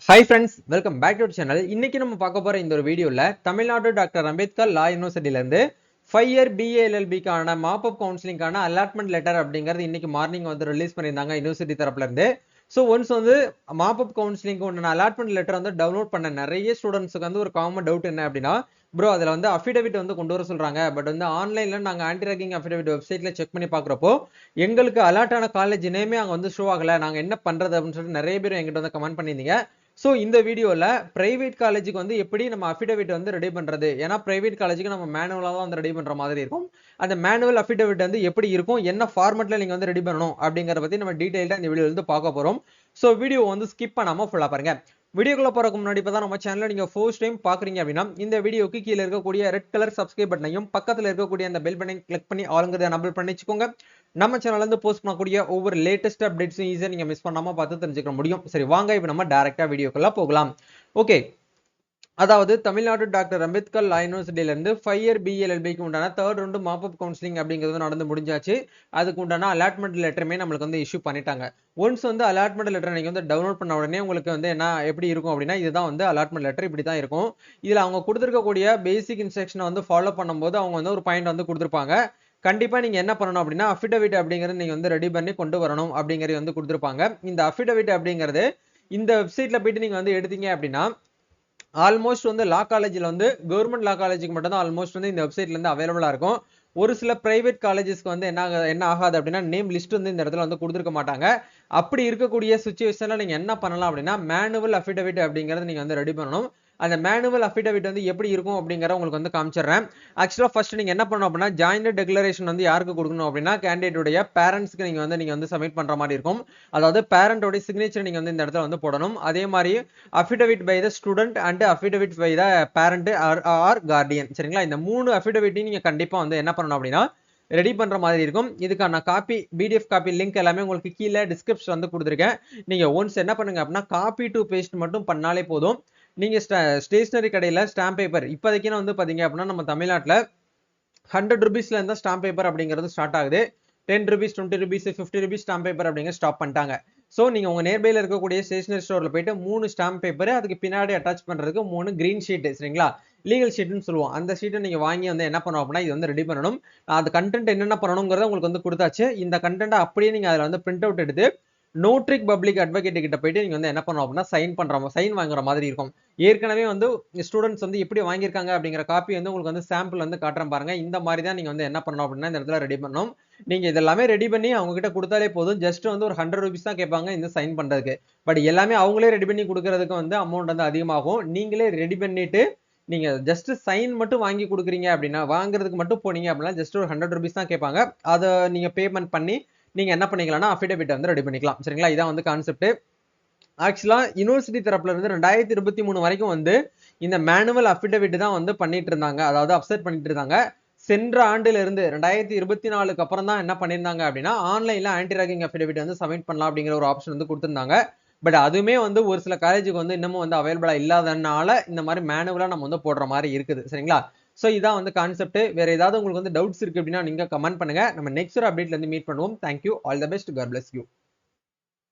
Hi friends, welcome back to the channel. இன்னைக்கு நம்ம பார்க்க போற இந்த ஒரு வீடியோல தமிழ்நாடு டாக்டர் அம்பேத்கர் லா யூனிவர்சிட்டில இருந்து 5 இயர் BA LLB கான மாப் அப் கவுன்சிலிங்கான அலாட்மெண்ட் லெட்டர் அப்படிங்கிறது இன்னைக்கு மார்னிங் வந்து ரிலீஸ் பண்ணியிருந்தாங்க யூனிவர்சிட்டி தரப்புல இருந்து. ஸோ ஒன்ஸ் வந்து மாப் அப் கவுன்சிலிங்க்கு உண்டான அலாட்மெண்ட் லெட்டர் வந்து டவுன்லோட் பண்ண நிறைய ஸ்டூடெண்ட்ஸுக்கு வந்து ஒரு காமன் டவுட் என்ன அப்படின்னா, ப்ரோ அதில் வந்து அஃபிடவிட் வந்து கொண்டு வர சொல்றாங்க. பட் வந்து ஆன்லைன்ல நாங்கள் ஆன்டி ரேக்கிங் அஃபிடவிட் வெப்சைட்ல செக் பண்ணி பார்க்குறப்போ எங்களுக்கு அலாட் ஆன காலேஜ் நேமே அங்கே வந்து ஷோ ஆகலை. நாங்கள் என்ன பண்றது அப்படின்னு சொல்லிட்டு நிறைய பேர் எங்கிட்ட வந்து கமெண்ட் பண்ணியிருந்தீங்க. ஸோ இந்த வீடியோவில் பிரைவேட் காலேஜுக்கு வந்து எப்படி நம்ம அஃபிடவிட் வந்து ரெடி பண்ணுறது, ஏன்னா பிரைவேட் காலேஜுக்கு நம்ம மேனுவலாக தான் வந்து ரெடி பண்ணுற மாதிரி இருக்கும். அந்த மேனுவல் அஃபிடவிட் வந்து எப்படி இருக்கும், என்ன ஃபார்மெட்டில் நீங்கள் வந்து ரெடி பண்ணணும் அப்படிங்கிறத பற்றி நம்ம டீட்டெயிலாக இந்த வீடியோ வந்து பார்க்க போகிறோம். ஸோ வீடியோ வந்து ஸ்கிப் பண்ணாமல் ஃபுல்லாக பாருங்க. வீடியோக்குள்ள போறதுக்கு முன்னாடி இப்போ தான் நம்ம சேனலை நீங்கள் ஃபர்ஸ்ட் டைம் பார்க்குறீங்க அப்படின்னா இந்த வீடியோக்கு கீழே இருக்கக்கூடிய ரெட் கலர் சப்ஸ்கிரைப் பட்டனையும் பக்கத்தில் இருக்கக்கூடிய அந்த பெல் பட்டனை கிளிக் பண்ணி ஆளுங்கிறத நம்பர் பண்ணி வச்சுக்கோங்க. நம்ம சேனல்ல இருந்து போஸ்ட் பண்ணக்கூடிய ஒவ்வொரு லேட்டஸ்ட் அப்டேட்ஸும் ஈஸியாக நீங்கள் மிஸ் பண்ணாமல் பார்த்து தெரிஞ்சுக்க முடியும். சரி வாங்க இப்போ நம்ம டைரக்டாக வீடியோக்குள்ள போகலாம். ஓகே, அதாவது தமிழ்நாடு டாக்டர் அம்பேத்கர் லா யூனிவர்சிட்டியில இருந்து 5 இயர் BA LLBக்கு உண்டான தேர்ட் ரவுண்டு மாப் அப் கவுன்சிலிங் அப்படிங்கிறது நடந்து முடிஞ்சாச்சு. அதுக்கு உண்டான அலாட்மெண்ட் லெட்டருமே நம்மளுக்கு வந்து இஷ்யூ பண்ணிட்டாங்க. ஒன்ஸ் வந்து அலாட்மெண்ட் லெட்டர் நீங்க வந்து டவுன்லோட் பண்ண உடனே உங்களுக்கு வந்து என்ன எப்படி இருக்கும் அப்படின்னா, இதுதான் வந்து அலாட்மெண்ட் லெட்டர், இப்படி தான் இருக்கும். இதுல அவங்க கொடுத்துருக்கக்கூடிய பேசிக் இன்ஸ்ட்ரக்ஷனை வந்து ஃபாலோ பண்ணும்போது அவங்க வந்து ஒரு பாயிண்ட் வந்து கொடுத்துருப்பாங்க. கண்டிப்பா நீங்க என்ன பண்ணணும் அப்படின்னா, அஃபிடவிட் அப்படிங்கிறது நீங்க வந்து ரெடி பண்ணி கொண்டு வரணும் அப்படிங்கிறது வந்து கொடுத்துருப்பாங்க. இந்த அஃபிடவிட் அப்படிங்கிறது இந்த வெப்சைட்ல போயிட்டு நீங்க வந்து எடுத்தீங்க அப்படின்னா, ஆல்மோஸ்ட் வந்து லா காலேஜில் வந்து கவர்மெண்ட் லா காலேஜுக்கு மட்டும் தான் ஆல்மோஸ்ட் வந்து இந்த வெப்சைட்ல இருந்து அவைலபிளா இருக்கும். ஒரு சில பிரைவேட் காலேஜஸ்க்கு வந்து என்ன ஆகாது அப்படின்னா, நேம் லிஸ்ட் வந்து இந்த இடத்துல வந்து கொடுத்துருக்க மாட்டாங்க. அப்படி இருக்கக்கூடிய சுச்சுவேஷன்ல நீங்க என்ன பண்ணலாம் அப்படின்னா, மேனுவல் அஃபிடவிட் அப்படிங்கறது நீங்க வந்து ரெடி பண்ணணும். அந்த மேனுவல் அஃபிடவிட் வந்து எப்படி இருக்கும் அப்படிங்கறத உங்களுக்கு வந்து காமிச்சிடுறேன். ஆக்சுவலா ஃபர்ஸ்ட் நீங்க என்ன பண்ணணும் அப்படின்னா, ஜாயிண்ட் டிக்ளரேஷன் வந்து யாருக்கு கொடுக்கணும் அப்படின்னா, கேண்டிடேட்டுடைய பேரண்ட்ஸ்க்கு நீங்க வந்து சப்மிட் பண்ற மாதிரி இருக்கும். அதாவது பேரண்டோட சிக்னேச்சர் நீங்க வந்து இந்த இடத்துல வந்து போடணும். அதே மாதிரி affidavit by the student and affidavit by the parent or guardian, சரிங்களா? இந்த 3 அஃபிடவிட்டையும் நீங்க கண்டிப்பா வந்து என்ன பண்ணணும் அப்படின்னா ரெடி பண்ற மாதிரி இருக்கும். இதுக்கான காப்பி PDF காப்பி லிங்க் எல்லாமே உங்களுக்கு கீழே டிஸ்கிரிப்ஷன் வந்து கொடுத்துருக்கேன். நீங்க ஒன்ஸ் என்ன பண்ணுங்க அப்படின்னா, காப்பி டு பேஸ்ட் மட்டும் பண்ணாலே போதும். நீங்க ஸ்டேஷனரி கடையில ஸ்டாம்ப் பேப்பர் இப்போதைக்கு வந்து பாத்தீங்க அப்படின்னா, நம்ம தமிழ்நாட்டில் 100 ருபீஸ்ல இருந்தா ஸ்டாம்ப் பேப்பர் அப்படிங்கிறது ஸ்டார்ட் ஆகுது. 10 rupees, 20 rupees, 50 rupees stamp paper அப்படிங்க ஸ்டாப் பண்ணிட்டாங்க. ஸோ நீங்க உங்க நியர்பைல இருக்கக்கூடிய ஸ்டேஷனரி ஸ்டோர்ல போயிட்டு 3 ஸ்டாம்ப் பேப்பர், அதுக்கு பின்னாடி அட்டாச் பண்றதுக்கு 3 கிரீன் ஷீட், சரிங்களா? லீகல் ஷீட்னு சொல்லுவோம். அந்த ஷீட்டை நீங்க வாங்கி வந்து என்ன பண்ணணும் அப்படின்னா, இது வந்து ரெடி பண்ணணும். அந்த கண்டென்ட் என்னென்ன பண்ணணுங்கிறத உங்களுக்கு வந்து கொடுத்தாச்சு. இந்த கண்டென்ட் அப்படியே நீங்க அதுல வந்து பிரிண்ட் அவுட் எடுத்து நோட்ரிக் பப்ளிக் அட்வொகேட் கிட்ட போயிட்டு நீங்க வந்து என்ன பண்ணணும் அப்படின்னா, சைன் வாங்குற மாதிரி இருக்கும். ஏற்கனவே வந்து ஸ்டூடெண்ட்ஸ் வந்து எப்படி வாங்கியிருக்காங்க அப்படிங்கிற காப்பி வந்து உங்களுக்கு வந்து சாம்பிள் வந்து காட்டுறேன் பாருங்க. இந்த மாதிரி தான் நீங்க வந்து என்ன பண்ணணும் அப்படின்னா, இந்த இடத்துல ரெடி பண்ணணும். நீங்க இதெல்லாமே ரெடி பண்ணி அவங்க கிட்ட கொடுத்தாலே போதும். ஜஸ்ட் வந்து ஒரு 100 ருபீஸ் தான் கேட்பாங்க இந்த சைன் பண்றதுக்கு. பட் எல்லாமே அவங்களே ரெடி பண்ணி கொடுக்கறதுக்கு வந்து அமௌண்ட் வந்து அதிகமாகும். நீங்களே ரெடி பண்ணிட்டு நீங்க ஜஸ்ட் சைன் மட்டும் வாங்கி கொடுக்குறீங்க அப்படின்னா, வாங்குறதுக்கு மட்டும் போனீங்க அப்படின்னா ஜஸ்ட் ஒரு 100 ருபீஸ் தான் கேட்பாங்க. அதை நீங்க பேமெண்ட் பண்ணி நீங்க என்ன பண்ணிக்கலாம்னா அஃபிடவிட் வந்து ரெடி பண்ணிக்கலாம், சரிங்களா? இதான் வந்து கான்செப்ட். ஆக்சுவலா யூனிவர்சிட்டி தரப்புல இருந்து 2023 வரைக்கும் வந்து இந்த மேனுவல் அஃபிடவிட் தான் வந்து பண்ணிட்டு இருந்தாங்க, அதாவது அப்செட் பண்ணிட்டு இருந்தாங்க. சென்ற ஆண்டுல இருந்து 2024க்கு அப்புறம் தான் என்ன பண்ணியிருந்தாங்க அப்படின்னா, ஆன்லைன்ல ஆன்டி ராகிங் அஃபிடவிட் வந்து சப்மிட் பண்ணலாம் அப்படிங்கிற ஒரு ஆப்ஷன் வந்து கொடுத்திருந்தாங்க. பட் அதுவுமே வந்து ஒரு சில காலேஜுக்கு வந்து இன்னமும் வந்து அவைலபிளா இல்லாதனால இந்த மாதிரி மேனுவலா நம்ம வந்து போடுற மாதிரி இருக்குது, சரிங்களா? ஸோ இதான் வந்து கான்செப்ட். வேற ஏதாவது உங்களுக்கு வந்து டவுட்ஸ் இருக்கு அப்படின்னா நீங்க கமெண்ட் பண்ணுங்க. நம்ம நெக்ஸ்ட் ஒரு அப்டேட்ல இருந்து மீட் பண்ணுவோம். Thank you, all the best, God bless you.